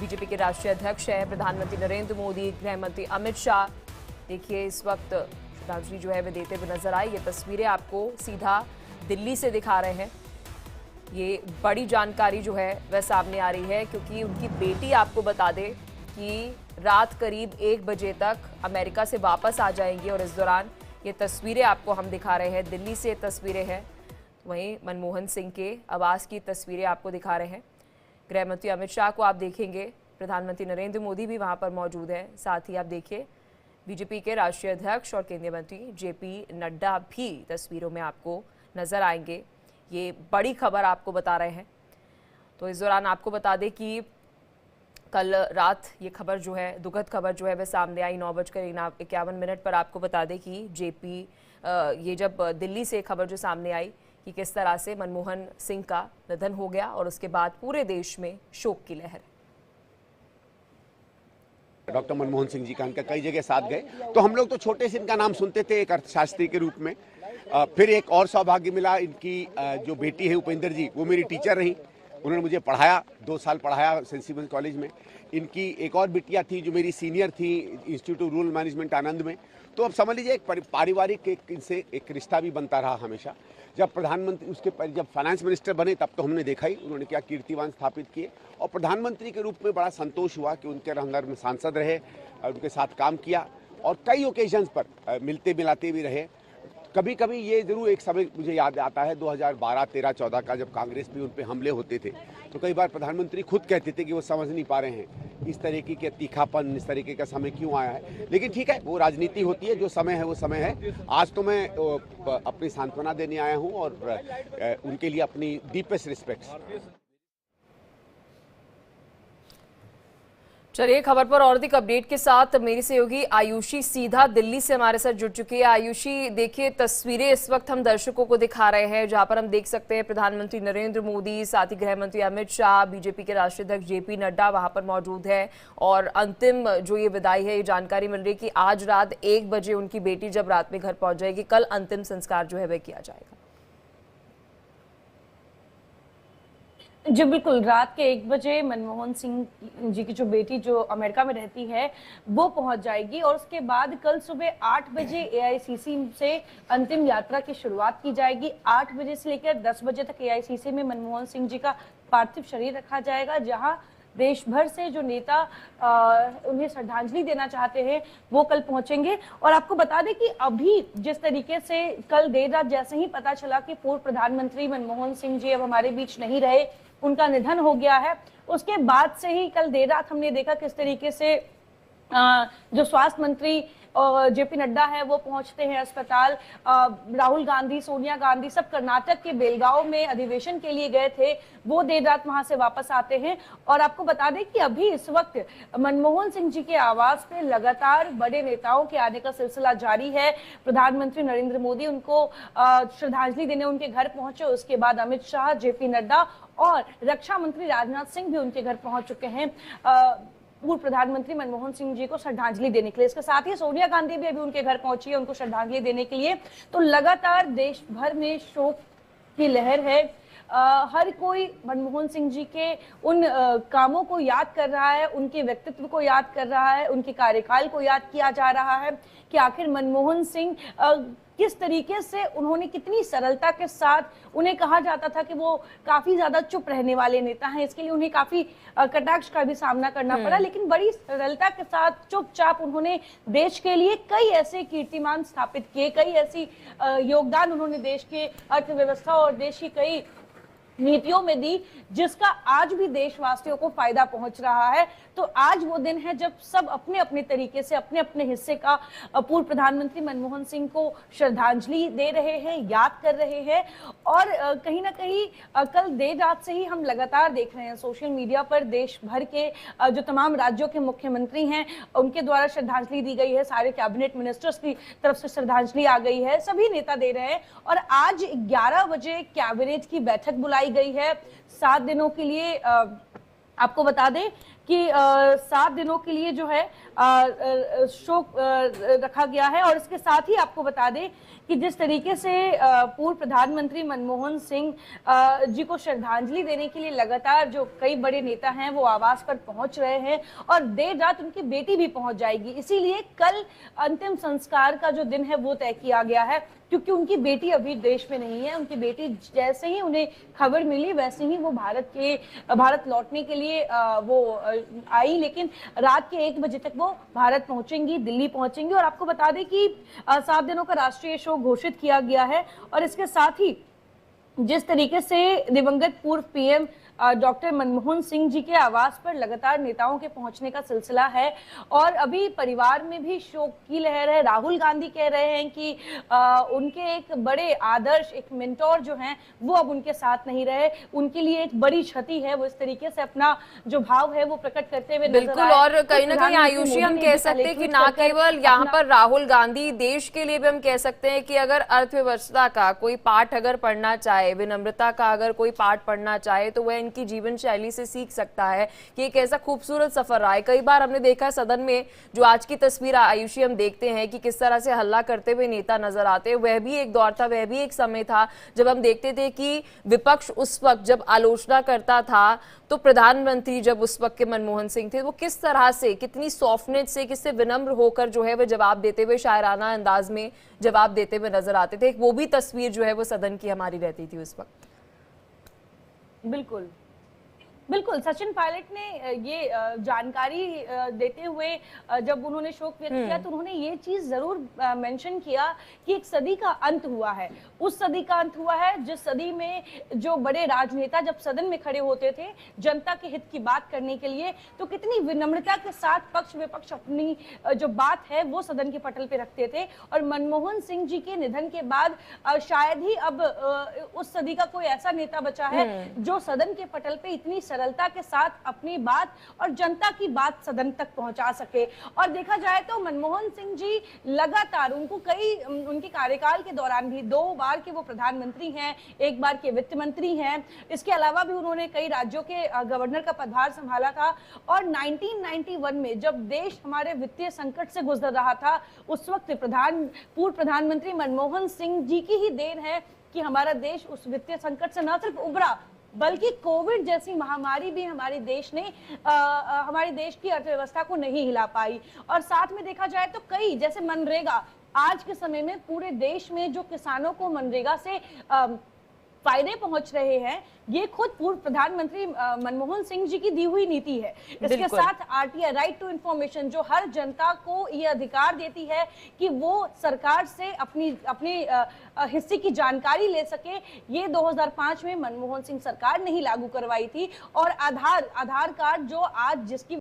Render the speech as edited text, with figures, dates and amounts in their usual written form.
BJP के राष्ट्रीय अध्यक्ष हैं प्रधानमंत्री नरेंद्र मोदी, गृह मंत्री अमित शाह। देखिए इस वक्त श्रद्धांजलि जो है वे देते हुए नजर आए। ये तस्वीरें आपको सीधा दिल्ली से दिखा रहे हैं। ये बड़ी जानकारी जो है वह सामने आ रही है, क्योंकि उनकी बेटी आपको बता दे कि रात करीब 1 बजे तक अमेरिका से वापस आ जाएंगी और इस दौरान ये तस्वीरें आपको हम दिखा रहे हैं। दिल्ली से तस्वीरें हैं, वहीं मनमोहन सिंह के आवास की तस्वीरें आपको दिखा रहे हैं। गृह मंत्री अमित शाह को आप देखेंगे, प्रधानमंत्री नरेंद्र मोदी भी वहां पर मौजूद हैं। साथ ही आप देखिए बीजेपी के राष्ट्रीय अध्यक्ष और केंद्रीय मंत्री जेपी नड्डा भी तस्वीरों में आपको नजर आएंगे। ये बड़ी खबर आपको बता रहे हैं। तो इस दौरान आपको बता दें कि कल रात ये खबर जो है, दुखद खबर जो है वह सामने आई। 9:51 पर आपको बता दें कि ये जब दिल्ली से खबर जो सामने आई कि किस तरह से मनमोहन सिंह का निधन हो गया और उसके बाद पूरे देश में शोक की लहर। डॉक्टर मनमोहन सिंह जी का इनका कई जगह साथ गए, तो हम लोग तो छोटे से इनका नाम सुनते थे एक अर्थशास्त्री के रूप में। फिर एक और सौभाग्य मिला, इनकी जो बेटी है उपेंद्र जी, वो मेरी टीचर रही। उन्होंने मुझे पढ़ाया, 2 साल पढ़ाया सेंट स्टीफेंस कॉलेज में। इनकी एक और बिटिया थी जो मेरी सीनियर थी इंस्टीट्यूट ऑफ रूरल मैनेजमेंट आनंद में। तो अब समझ लीजिए एक पारिवारिक इनसे एक रिश्ता भी बनता रहा हमेशा। जब प्रधानमंत्री जब फाइनेंस मिनिस्टर बने तब तो हमने देखा ही उन्होंने क्या कीर्तिमान स्थापित किए, और प्रधानमंत्री के रूप में बड़ा संतोष हुआ कि उनके रंगर में सांसद रहे और उनके साथ काम किया और कई ओकेजन्स पर मिलते मिलाते भी रहे। कभी कभी ये जरूर एक समय मुझे याद आता है 2012, 13, 14 का, जब कांग्रेस पे उन पे हमले होते थे, तो कई बार प्रधानमंत्री खुद कहते थे कि वो समझ नहीं पा रहे हैं इस तरीके के तीखापन, इस तरीके का समय क्यों आया है। लेकिन ठीक है, वो राजनीति होती है, जो समय है वो समय है। आज तो मैं अपनी सांत्वना देने आया हूँ और उनके लिए अपनी डीपेस्ट रिस्पेक्ट। चलिए खबर पर और अधिक अपडेट के साथ मेरी सहयोगी आयुषी सीधा दिल्ली से हमारे साथ जुड़ चुकी है। आयुषी, देखिए तस्वीरें इस वक्त हम दर्शकों को दिखा रहे हैं, जहां पर हम देख सकते हैं प्रधानमंत्री नरेंद्र मोदी, साथ ही गृह मंत्री अमित शाह, बीजेपी के राष्ट्रीय अध्यक्ष जेपी नड्डा वहां पर मौजूद है। और अंतिम जो ये विदाई है, ये जानकारी मिल रही है कि आज रात 1 बजे उनकी बेटी जब रात में घर पहुंच जाएगी, कल अंतिम संस्कार जो है वह किया जाएगा। जी बिल्कुल, रात के 1 बजे मनमोहन सिंह जी की जो बेटी जो अमेरिका में रहती है वो पहुंच जाएगी और उसके बाद कल सुबह 8 बजे एआईसीसी से अंतिम यात्रा की शुरुआत की जाएगी। 8 बजे से लेकर 10 बजे तक एआईसीसी में मनमोहन सिंह जी का पार्थिव शरीर रखा जाएगा, जहां देश भर से जो नेता उन्हें श्रद्धांजलि देना चाहते हैं वो कल पहुंचेंगे। और आपको बता दें कि अभी जिस तरीके से कल देर रात जैसे ही पता चला कि पूर्व प्रधानमंत्री मनमोहन सिंह जी अब हमारे बीच नहीं रहे, उनका निधन हो गया है, उसके बाद से ही कल देर रात हमने देखा किस तरीके से जो स्वास्थ्य मंत्री जेपी नड्डा है वो पहुंचते हैं अस्पताल। राहुल गांधी, सोनिया गांधी सब कर्नाटक के बेलगांव में अधिवेशन के लिए गए थे, वो देर रात वहां से वापस आते हैं। और आपको बता दें कि अभी इस वक्त मनमोहन सिंह जी के आवास पे लगातार बड़े नेताओं के आने का सिलसिला जारी है। प्रधानमंत्री नरेंद्र मोदी उनको श्रद्धांजलि देने उनके घर पहुंचे, उसके बाद अमित शाह, जेपी नड्डा और रक्षा मंत्री राजनाथ सिंह भी उनके घर पहुंच चुके हैं पूर्व प्रधानमंत्री मनमोहन सिंह जी को श्रद्धांजलि देने के लिए। इसके साथ ही सोनिया गांधी भी अभी उनके घर पहुंची है उनको श्रद्धांजलि देने के लिए। तो लगातार देश भर में शोक की लहर है। हर कोई मनमोहन सिंह जी के उन कामों को याद कर रहा है, उनके व्यक्तित्व को याद कर रहा है, उनके कार्यकाल को याद किया जा रहा है कि आखिर मनमोहन सिंह किस तरीके से उन्होंने कितनी सरलता के साथ, उन्हें कहा जाता था कि वो काफी ज्यादा चुप रहने वाले नेता हैं, इसके लिए उन्हें काफी कटाक्ष का भी सामना करना पड़ा, लेकिन बड़ी सरलता के साथ चुपचाप उन्होंने देश के लिए कई ऐसे कीर्तिमान स्थापित किए, कई ऐसी योगदान उन्होंने देश के अर्थव्यवस्था और देश की कई नीतियों में दी, जिसका आज भी देशवासियों को फायदा पहुंच रहा है। तो आज वो दिन है जब सब अपने अपने तरीके से अपने अपने हिस्से का पूर्व प्रधानमंत्री मनमोहन सिंह को श्रद्धांजलि दे रहे हैं, याद कर रहे हैं। और कहीं ना कहीं कल देर रात से ही हम लगातार देख रहे हैं सोशल मीडिया पर देश भर के जो तमाम राज्यों के मुख्यमंत्री हैं उनके द्वारा श्रद्धांजलि दी गई है, सारे कैबिनेट मिनिस्टर्स की तरफ से श्रद्धांजलि आ गई है, सभी नेता दे रहे हैं। और आज 11 बजे कैबिनेट की बैठक बुलाई गई है 7 दिनों के लिए। आपको बता दें कि 7 दिनों के लिए जो है शोक रखा गया है। और इसके साथ ही आपको बता दें कि जिस तरीके से पूर्व प्रधानमंत्री मनमोहन सिंह जी को श्रद्धांजलि देने के लिए लगातार जो कई बड़े नेता हैं वो आवास पर पहुंच रहे हैं, और देर रात उनकी बेटी भी पहुंच जाएगी। इसीलिए कल अंतिम संस्कार का जो दिन है वो तय किया गया है, क्योंकि उनकी बेटी अभी देश में नहीं है। उनकी बेटी जैसे ही उन्हें खबर मिली वैसे ही वो भारत लौटने के लिए वो आई, लेकिन रात के 1 बजे तक वो भारत पहुंचेंगी, दिल्ली पहुंचेंगी। और आपको बता दें कि 7 दिनों का राष्ट्रीय शोक घोषित किया गया है। और इसके साथ ही जिस तरीके से दिवंगत पूर्व पीएम डॉक्टर मनमोहन सिंह जी के आवास पर लगातार नेताओं के पहुंचने का सिलसिला है, और अभी परिवार में भी शोक की लहर है। राहुल गांधी कह रहे हैं कि उनके एक बड़े आदर्श, एक मेंटोर जो हैं वो अब उनके साथ नहीं रहे, उनके लिए एक बड़ी क्षति है। वो इस तरीके से अपना जो भाव है वो प्रकट करते हुए बिल्कुल। और कहीं ना कहीं आयुषी हम कह सकते हैं कि ना केवल यहाँ पर राहुल गांधी, देश के लिए भी हम कह सकते हैं कि अगर अर्थव्यवस्था का कोई पाठ अगर पढ़ना चाहे, विनम्रता का अगर कोई पाठ पढ़ना चाहे, तो वह की जीवन शैली से सीख सकता है कि एक ऐसा खूबसूरत सफर रहा है। कई बार हमने देखा है सदन में, जो आज की तस्वीर आयुषी हम देखते हैं कि किस तरह से हल्ला करते हुए नेता नजर आते हैं, वह भी एक दौर था, वह भी एक समय था जब हम देखते थे कि विपक्ष उस वक्त जब आलोचना करता था तो प्रधानमंत्री जब उस वक्त के मनमोहन सिंह थे वो किस तरह से, कितनी सॉफ्टनेस से, किससे विनम्र होकर जो है वह जवाब देते हुए, शायराना अंदाज में जवाब देते हुए नजर आते थे। वो भी तस्वीर जो है वो सदन की हमारी रहती थी उस वक्त। बिल्कुल बिल्कुल। सचिन पायलट ने ये जानकारी देते हुए जब उन्होंने शोक व्यक्त किया तो उन्होंने ये चीज जरूर मेंशन किया कि एक सदी का अंत हुआ है। उस सदी का अंत हुआ है जिस सदी में जो बड़े राजनेता जब सदन में खड़े होते थे जनता के हित की बात करने के लिए, तो कितनी विनम्रता के साथ पक्ष विपक्ष अपनी जो बात है वो सदन के पटल पे रखते थे। और मनमोहन सिंह जी के निधन के बाद शायद ही अब उस सदी का कोई ऐसा नेता बचा है जो सदन के पटल पे इतनी सरलता के साथ अपनी बात और जनता की बात सदन तक पहुंचा सके। और देखा जाए तो मनमोहन सिंह जी लगातार, उनके कार्यकाल के दौरान भी 2 बार के वो प्रधानमंत्री हैं, 1 बार के वित्त मंत्री हैं, इसके अलावा भी उन्होंने कई राज्यों के गवर्नर का पदभार संभाला था। और 1991 में जब देश हमारे वित्तीय संकट से गुजर रहा था, उस वक्त पूर्व प्रधानमंत्री मनमोहन सिंह जी की ही देन है कि हमारा देश उस वित्तीय संकट से न सिर्फ उबरा, बल्कि कोविड जैसी महामारी भी हमारे देश की अर्थव्यवस्था को नहीं हिला पाई। और साथ में देखा जाए तो कई, जैसे मनरेगा, आज के समय में पूरे देश में जो किसानों को मनरेगा से फायदे पहुंच रहे हैं, ये खुद पूर्व प्रधानमंत्री मनमोहन सिंह जी की दी हुई नीति है। इसके साथ आरटीआई, राइट टू इंफॉर्मेशन, जो हर जनता को ये अधिकार देती है कि वो सरकार से अपनी हिस्से की जानकारी ले सके, ये 2005 में मनमोहन सिंह सरकार ने ही लागू करवाई थी। और आधार कार्ड जो आज जिसकी